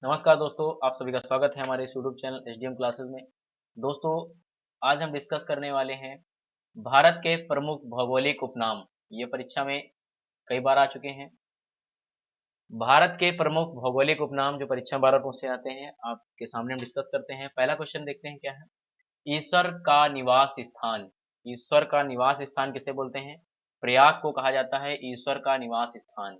नमस्कार दोस्तों, आप सभी का स्वागत है हमारे इस यूट्यूब चैनल एचडीएम क्लासेस में। दोस्तों, आज हम डिस्कस करने वाले हैं भारत के प्रमुख भौगोलिक उपनाम। ये परीक्षा में कई बार आ चुके हैं। भारत के प्रमुख भौगोलिक उपनाम जो परीक्षा बार से आते हैं, आपके सामने हम डिस्कस करते हैं। पहला क्वेश्चन देखते हैं क्या है। ईश्वर का निवास स्थान। ईश्वर का निवास स्थान किसे बोलते हैं? प्रयाग को कहा जाता है ईश्वर का निवास स्थान।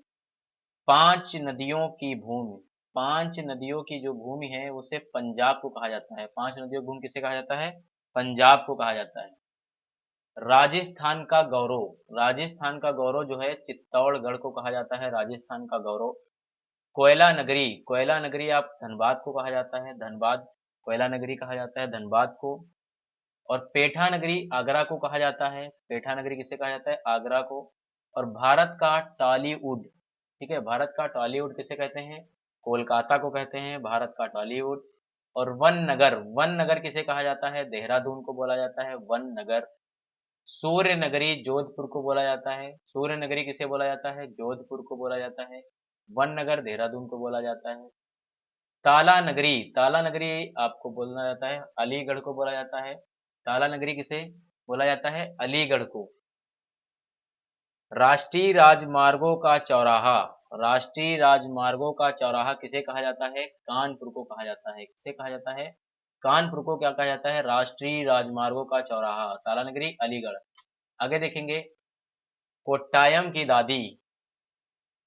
पांच नदियों की भूमि। पांच नदियों की जो भूमि है उसे पंजाब को कहा जाता है। पांच नदियों की भूमि किसे कहा जाता है? पंजाब को कहा जाता है। राजस्थान का गौरव। राजस्थान का गौरव जो है चित्तौड़गढ़ को कहा जाता है राजस्थान का गौरव। कोयला नगरी। कोयला नगरी आप धनबाद को कहा जाता है। धनबाद कोयला नगरी कहा जाता है धनबाद को। और पेठा नगरी आगरा को कहा जाता है। पेठा नगरी किसे कहा जाता है? आगरा को। और भारत का टॉलीवुड, ठीक है, भारत का टॉलीवुड किसे कहते हैं? कोलकाता को कहते हैं भारत का टॉलीवुड। और वन नगर, वन नगर किसे कहा जाता है? देहरादून को बोला जाता है वन नगर। सूर्य नगरी जोधपुर को बोला जाता है। सूर्य नगरी किसे बोला जाता है? जोधपुर को बोला जाता है। वन नगर देहरादून को बोला जाता है। ताला नगरी, ताला नगरी आपको बोलना जाता है अलीगढ़ को बोला जाता है। ताला नगरी किसे बोला जाता है? अलीगढ़ को। राष्ट्रीय राजमार्गों का चौराहा। राष्ट्रीय राजमार्गों का चौराहा किसे कहा जाता है? कानपुर को कहा जाता है। किसे कहा जाता है? कानपुर को क्या कहा जाता है? राष्ट्रीय राजमार्गों का चौराहा। ताला नगरी अलीगढ़। आगे देखेंगे, कोट्टायम की दादी।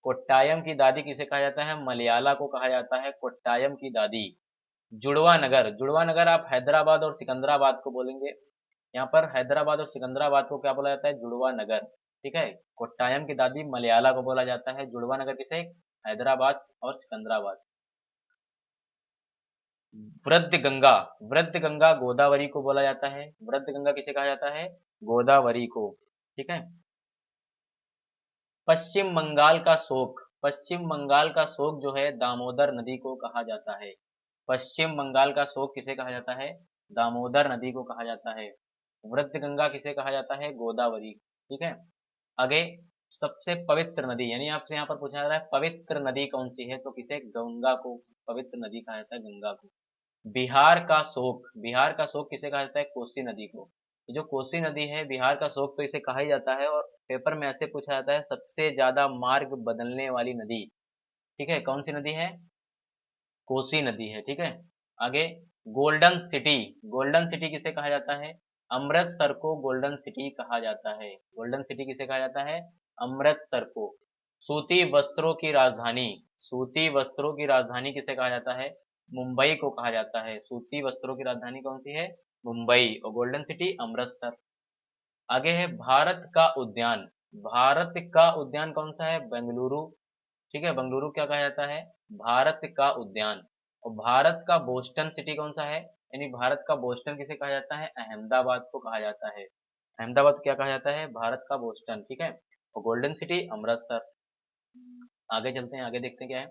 कोट्टायम की दादी किसे कहा जाता है? मलयाला को कहा जाता है कोट्टायम की दादी। जुड़वा नगर, जुड़वा नगर आप हैदराबाद और सिकंदराबाद को बोलेंगे। यहाँ पर हैदराबाद और सिकंदराबाद को क्या बोला जाता है? जुड़वा नगर। ठीक है, कोट्टायम की दादी मलयाला को बोला जाता है। जुड़वा नगर किसे? हैदराबाद और सिकंदराबाद। वृद्ध गंगा, वृद्ध गंगा गोदावरी को बोला जाता है। वृद्ध गंगा किसे कहा जाता है? गोदावरी को। ठीक है। पश्चिम बंगाल का शोक। पश्चिम बंगाल का शोक जो है दामोदर नदी को कहा जाता है। पश्चिम बंगाल का शोक किसे कहा जाता है? दामोदर नदी को कहा जाता है। वृद्ध गंगा किसे कहा जाता है? गोदावरी। ठीक है। आगे, सबसे पवित्र नदी, यानी आपसे यहाँ पर पूछा जा रहा है पवित्र नदी कौन सी है, तो किसे? गंगा को पवित्र नदी कहा जाता है, गंगा को। बिहार का शोक, बिहार का शोक किसे कहा जाता है? कोसी नदी को। ये जो कोसी नदी है बिहार का शोक तो इसे कहा ही जाता है। और पेपर में ऐसे पूछा जाता है सबसे ज्यादा मार्ग बदलने वाली नदी, ठीक है, कौन सी नदी है? कोसी नदी है। ठीक है। आगे, गोल्डन सिटी। गोल्डन सिटी किसे कहा जाता है? अमृतसर को गोल्डन सिटी कहा जाता है। गोल्डन सिटी किसे कहा जाता है? अमृतसर को। सूती वस्त्रों की राजधानी। सूती वस्त्रों की राजधानी किसे कहा जाता है? मुंबई को कहा जाता है। सूती वस्त्रों की राजधानी कौन सी है? मुंबई। और गोल्डन सिटी अमृतसर। आगे है भारत का उद्यान। भारत का उद्यान कौन सा है? बेंगलुरु। ठीक है, बेंगलुरु क्या कहा जाता है? भारत का उद्यान। और भारत का बोस्टन सिटी कौन सा है? यानी भारत का बोस्टन किसे कहा जाता है? अहमदाबाद को कहा जाता है। अहमदाबाद क्या कहा जाता है? भारत का बोस्टन। ठीक है। और गोल्डन सिटी अमृतसर। आगे चलते हैं, आगे देखते हैं क्या है।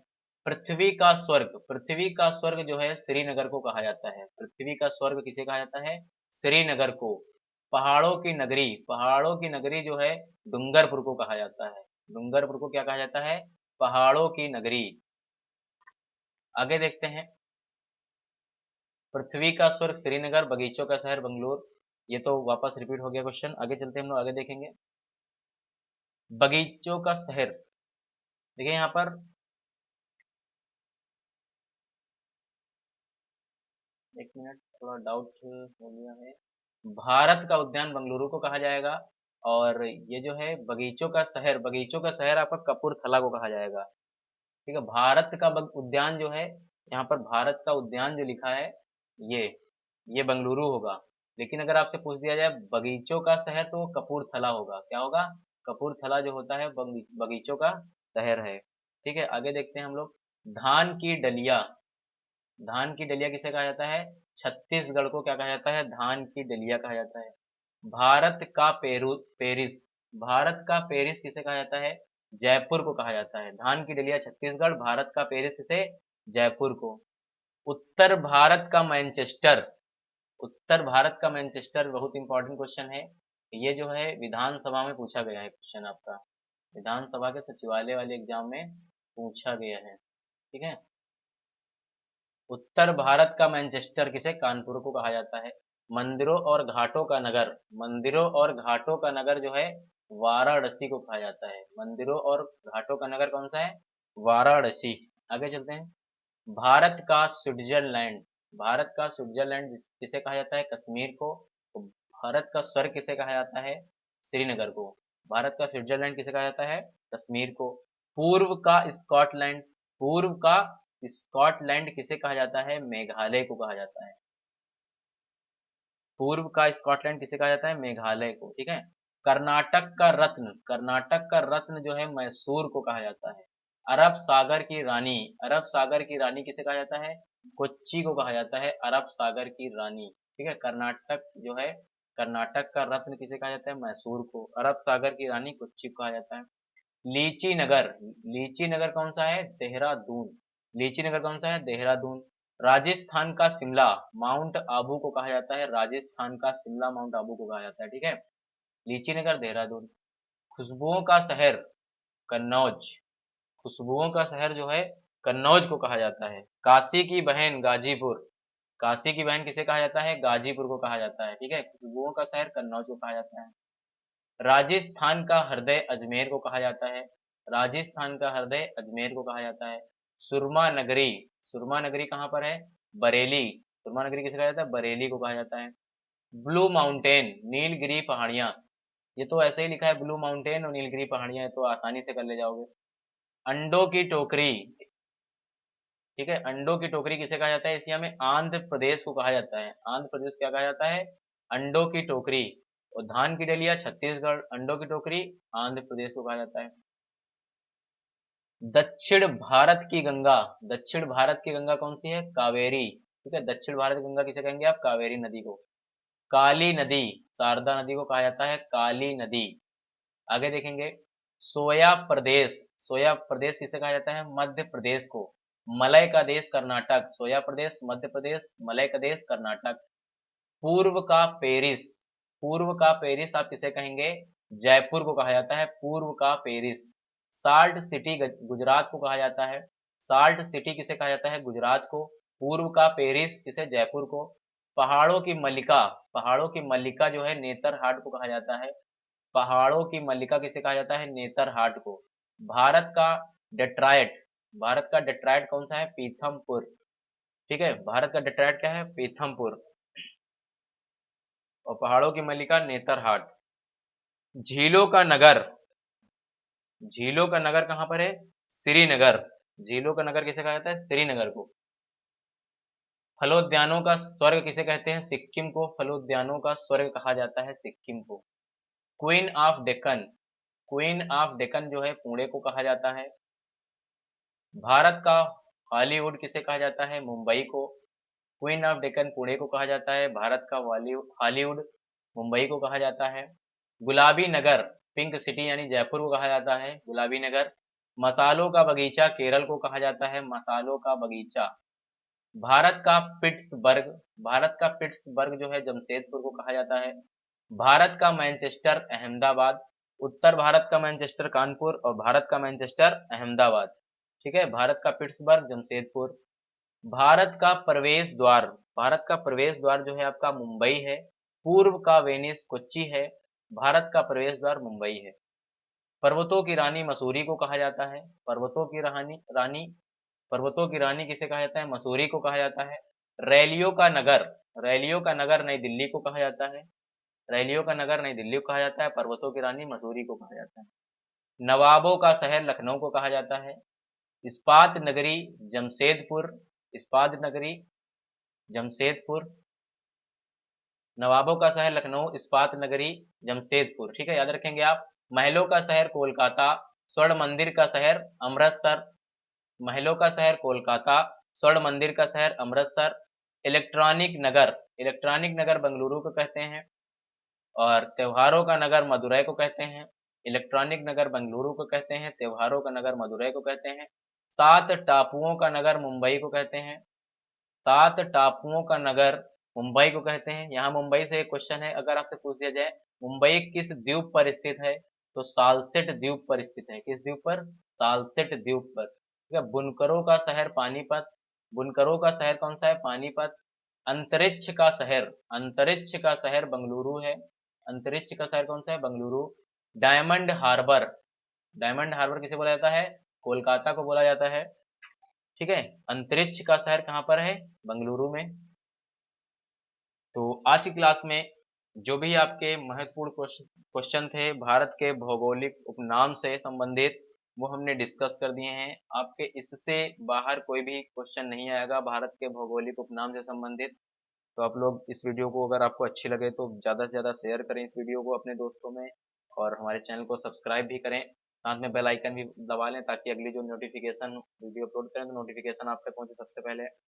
पृथ्वी का स्वर्ग। पृथ्वी का स्वर्ग जो है श्रीनगर को कहा जाता है। पृथ्वी का स्वर्ग किसे कहा जाता है? श्रीनगर को। पहाड़ों की नगरी, पहाड़ों की नगरी जो है डूंगरपुर को कहा जाता है। डूंगरपुर को क्या कहा जाता है? पहाड़ों की नगरी। आगे देखते हैं, पृथ्वी का स्वर्ग श्रीनगर, बगीचों का शहर बंगलोर। ये तो वापस रिपीट हो गया क्वेश्चन। आगे चलते हैं, हम लोग आगे देखेंगे। बगीचों का शहर, देखिए यहाँ पर एक मिनट, थोड़ा डाउट हो गया है। भारत का उद्यान बंगलुरु को कहा जाएगा। और ये जो है बगीचों का शहर, बगीचों का शहर आपका कपूरथला को कहा जाएगा। ठीक है। भारत का उद्यान जो है, यहाँ पर भारत का उद्यान जो लिखा है ये ये बंगलुरु होगा। लेकिन अगर आपसे पूछ दिया जाए बगीचों का शहर तो वो कपूरथला होगा। क्या होगा? कपूरथला जो होता है बगीचों का शहर है। ठीक है। आगे देखते हैं हम लोग, धान की डलिया। धान की डलिया किसे कहा जाता है? छत्तीसगढ़ को क्या कहा जाता है? धान की डलिया कहा जाता है। भारत का पेरिस। भारत का पेरिस किसे कहा जाता है? जयपुर को कहा जाता है। धान की डलिया छत्तीसगढ़, भारत का पेरिस किसे? जयपुर को। उत्तर भारत का मैनचेस्टर। उत्तर भारत का मैनचेस्टर बहुत इंपॉर्टेंट क्वेश्चन है। ये जो है विधानसभा में पूछा गया है क्वेश्चन आपका। विधानसभा के सचिवालय वाले एग्जाम में पूछा गया है। ठीक है। उत्तर भारत का मैनचेस्टर किसे, कानपुर को कहा जाता है। मंदिरों और घाटों का नगर, मंदिरों और घाटों का नगर जो है वाराणसी को कहा जाता है। मंदिरों और घाटों का नगर कौन सा है, वाराणसी। आगे चलते हैं। भारत का स्विट्जरलैंड, भारत का स्विट्जरलैंड किसे कहा जाता है, कश्मीर को। तो भारत का स्वर्ग किसे कहा जाता है, श्रीनगर को। भारत का स्विट्जरलैंड किसे कहा जाता है, कश्मीर को। पूर्व का स्कॉटलैंड, पूर्व का स्कॉटलैंड किसे कहा जाता है, मेघालय को कहा जाता है। पूर्व का स्कॉटलैंड किसे कहा जाता है, मेघालय को, ठीक है। कर्नाटक का रत्न, कर्नाटक का रत्न जो है मैसूर को कहा जाता है। अरब सागर की रानी, अरब सागर की रानी किसे कहा जाता है, कोच्चि को कहा जाता है अरब सागर की रानी, ठीक है। कर्नाटक जो है, कर्नाटक का रत्न किसे कहा जाता है, मैसूर को। अरब सागर की रानी कोच्चि को कहा जाता है। लीची नगर, लीची नगर कौन सा है, देहरादून। लीची नगर कौन सा है, देहरादून। राजस्थान का शिमला, माउंट आबू को कहा जाता है। राजस्थान का शिमला माउंट आबू को कहा जाता है, ठीक है। लीची नगर, देहरादून। खुशबुओं का शहर, कन्नौज। खुशबुओं का शहर जो है कन्नौज को कहा जाता है। काशी की बहन, गाजीपुर। काशी की बहन किसे कहा जाता है, गाजीपुर को कहा जाता है, ठीक है। खुशबुओं का शहर कन्नौज को कहा जाता है। राजस्थान का हृदय अजमेर को कहा जाता है। राजस्थान का हृदय अजमेर को कहा जाता है। सुरमा नगरी, सुरमा नगरी कहाँ पर है, बरेली। सुरमा नगरी किसे कहा जाता है, बरेली को कहा जाता है। ब्लू माउंटेन, नीलगिरी पहाड़ियां। ये तो ऐसे ही लिखा है ब्लू माउंटेन और नीलगिरी पहाड़ियां, तो आसानी से कर ले जाओगे। अंडों की टोकरी, ठीक है। अंडों की टोकरी किसे कहा जाता है, एशिया में आंध्र प्रदेश को कहा जाता है। आंध्र प्रदेश क्या कहा जाता है, अंडों की टोकरी। और धान की डलिया, छत्तीसगढ़। अंडों की टोकरी, आंध्र प्रदेश को कहा जाता है। दक्षिण भारत की गंगा, दक्षिण भारत की गंगा कौन सी है, कावेरी, ठीक है। दक्षिण भारत की गंगा किसे कहेंगे आप, कावेरी नदी को। काली नदी, शारदा नदी को कहा जाता है काली नदी। आगे देखेंगे। सोया प्रदेश, सोया प्रदेश किसे कहा जाता है, मध्य प्रदेश को। मलय का देश कर्नाटक, सोया प्रदेश मध्य प्रदेश, मलय का देश कर्नाटक। पूर्व का पेरिस, पूर्व का पेरिस आप किसे कहेंगे, जयपुर को कहा जाता है पूर्व का पेरिस। साल्ट सिटी गुजरात को कहा जाता है। साल्ट सिटी किसे कहा जाता है, गुजरात को। पूर्व का पेरिस किसे, जयपुर को। पहाड़ों की मल्लिका, पहाड़ों की मल्लिका जो है नेतरहाट को कहा जाता है। पहाड़ों की मल्लिका किसे कहा जाता है, नेतरहाट को। भारत का डेट्रायट, भारत का डेट्रायट कौन सा है, पीथमपुर, ठीक है। भारत का डेट्रायट क्या है, पीथमपुर। और पहाड़ों की मल्लिका नेतरहाट। झीलों का नगर, झीलों का नगर कहाँ पर है, श्रीनगर। झीलों का नगर किसे कहा जाता है, श्रीनगर को। फलोद्यानों का स्वर्ग किसे कहते हैं, सिक्किम को। फलोद्यानों का स्वर्ग कहा जाता है सिक्किम को। Queen of Deccan, queen of Deccan जो है पुणे को कहा जाता है। भारत का हॉलीवुड किसे कहा जाता है, मुंबई को। क्वीन ऑफ डेक्कन पुणे को कहा जाता है। भारत का हॉलीवुड मुंबई को कहा जाता है। गुलाबी नगर, पिंक सिटी यानी जयपुर को कहा जाता है गुलाबी नगर। मसालों का बगीचा केरल को कहा जाता है मसालों का बगीचा। भारत का पिट्सबर्ग, भारत का पिट्सबर्ग जो है जमशेदपुर को कहा जाता है। भारत का मैनचेस्टर अहमदाबाद। उत्तर भारत का मैनचेस्टर कानपुर और भारत का मैनचेस्टर अहमदाबाद, ठीक है। भारत का पिट्सबर्ग जमशेदपुर। भारत का प्रवेश द्वार, भारत का प्रवेश द्वार जो है आपका मुंबई है। पूर्व का वेनिस कोच्चि है। भारत का प्रवेश द्वार मुंबई है। पर्वतों की रानी मसूरी को कहा जाता है। पर्वतों की रानी, पर्वतों की रानी किसे कहा जाता है, मसूरी को कहा जाता है। रैलियों का नगर, रैलियों का नगर नई दिल्ली को कहा जाता है। रैलियों का नगर नई दिल्ली को कहा जाता है। पर्वतों की रानी मसूरी को कहा जाता है। नवाबों का शहर लखनऊ को कहा जाता है। इस्पात नगरी जमशेदपुर, इस्पात नगरी जमशेदपुर। नवाबों का शहर लखनऊ, इस्पात नगरी जमशेदपुर, ठीक है, याद रखेंगे आप। महलों का शहर कोलकाता, स्वर्ण मंदिर का शहर अमृतसर। महलों का शहर कोलकाता, स्वर्ण मंदिर का शहर अमृतसर। इलेक्ट्रॉनिक नगर, इलेक्ट्रॉनिक नगर बेंगलुरु को कहते हैं। और त्योहारों का नगर मदुरई को कहते हैं। इलेक्ट्रॉनिक नगर बेंगलुरु को कहते हैं, त्योहारों का नगर मदुरई को कहते हैं। सात टापुओं का नगर मुंबई को कहते हैं। सात टापुओं का नगर मुंबई को कहते हैं। यहाँ मुंबई से एक क्वेश्चन है, अगर आपसे पूछ दिया जाए मुंबई किस द्वीप पर स्थित है, तो सालसेट द्वीप पर स्थित है। किस द्वीप पर, सालसेट द्वीप पर, ठीक है। बुनकरों का शहर पानीपत, बुनकरों का शहर कौन सा है? पानीपत। अंतरिक्ष का शहर, अंतरिक्ष का शहर बंगलुरु है। अंतरिक्ष का शहर कौन सा है? बंगलुरु। डायमंड हार्बर, डायमंड हार्बर किसे बोला जाता है? कोलकाता को बोला जाता है। ठीक है, अंतरिक्ष का शहर कहाँ पर है? बंगलुरु में। तो आज की क्लास में जो भी आपके महत्वपूर्ण क्वेश्चन थे भारत के भौगोलिक उपनाम से संबंधित, वो हमने डिस्कस कर दिए हैं। आपके इससे बाहर कोई भी क्वेश्चन नहीं आएगा भारत के भौगोलिक उपनाम से संबंधित। तो आप लोग इस वीडियो को, अगर आपको अच्छी लगे तो ज़्यादा से ज़्यादा शेयर करें इस वीडियो को अपने दोस्तों में, और हमारे चैनल को सब्सक्राइब भी करें, साथ में बेल आइकन भी दबा लें ताकि अगली जो नोटिफिकेशन वीडियो अपलोड करें तो नोटिफिकेशन आप तक पहुंचे सबसे पहले।